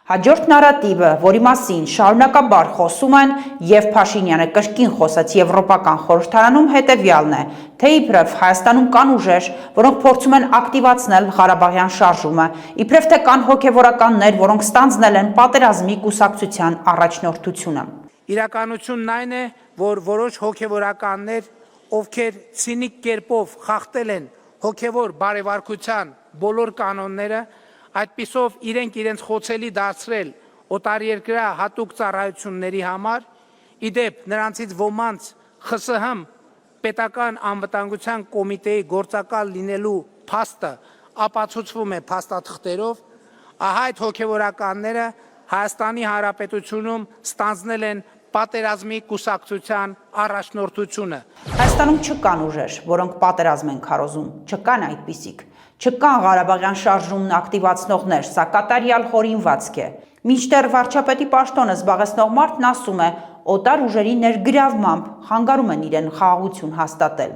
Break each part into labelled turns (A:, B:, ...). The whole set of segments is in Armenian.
A: Հաջորդ նարատիվը, որի մասին շարունակաբար խոսում են եւ Փաշինյանը կրկին խոսեց Եվրոպական խորհրդարանում, հետեւյալն է, թե իբրև Հայաստանում կան ուժեր, որոնք փորձում են ակտիվացնել Ղարաբաղյան շարժումը, իբրև թե կան հոգևորականներ, որոնք ստանձնել են պատերազմի կուսակցության առաջնորդությունը։
B: Իրականությունն այն է, որ որոշ հոգևորականներ, ովքեր ցինիկ կերպով խախտել են հոգևոր բարեվարկության բոլոր կանոնները, այդպիսով իրենց խոցելի դարձրել օտարերկրյա հատուկ ծառայությունների համար, իդեպ նրանցից ոմանց ԽՍՀՄ պետական անվտանգության կոմիտեի գործակալ լինելու փաստը ապացուցվում է փաստաթղթերով, ահա այդ հոգևորականները Հայաստանի Հանրապետությունում ստանձնել են պատերազմի կուսակցության առաջնորդությունը։
A: Հայաստանում չկան ուժեր, որոնք պատերազմ են քարոզում, չկան այդպիսիք, չկան Ղարաբաղյան շարժումն ակտիվացնողներ, սա կատարյալ հորինվածք է։ Մինչդեռ վարչապետի պաշտոնը զբաղեցնող մարդն ասում է, օտար ուժերի ներգրավմամբ խանգարում են իրեն խաղաղություն հաստատել։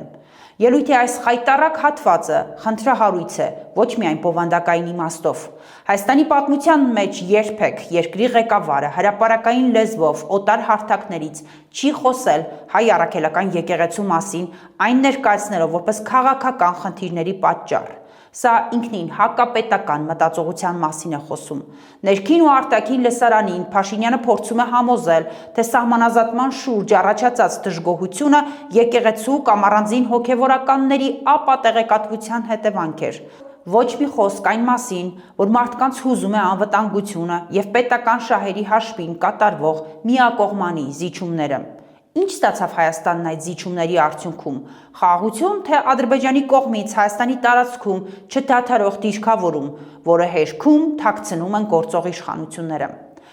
A: Ելույթի այս խայտառակ հատվածը խնդրահարույց է, ոչ միայն բովանդակային իմաստով։ Հայաստանի պատմության մեջ երբեք երկրի ղեկավարը հրապարակային լեզվով օտար հարթակներից չի խոսել հայ առաքելական եկեղեցու մասին, այն ներկայացնելով որպես քաղաքական խնդիրների պատճառ։ Սա ինքնին հակապետական մտածողության մասին է խոսում։ Ներքին ու արտաքին լսարանին Փաշինյանը փորձում է համոզել, թե սահմանազատման շուրջ առաջացած դժգոհությունը եկեղեցու կամ առանձին հոգևորականների ապատեղեկատվության հետևանք էր։ Ոչ մի խոսք այն մասին, որ մարդկանց հուզում է անվտանգությունը եւ պետական շահերի հաշվին կատարվող միակողմանի զիջումները։ Ինչ ստացավ Հայաստանն այդ զիջումների արդյունքում։ Խաղաղություն, թե Ադրբեջանի կողմից Հայաստանի տարածքում չդադարող դիրքավորում, որը հերքում թաքցնում են գործող իշխանությունները։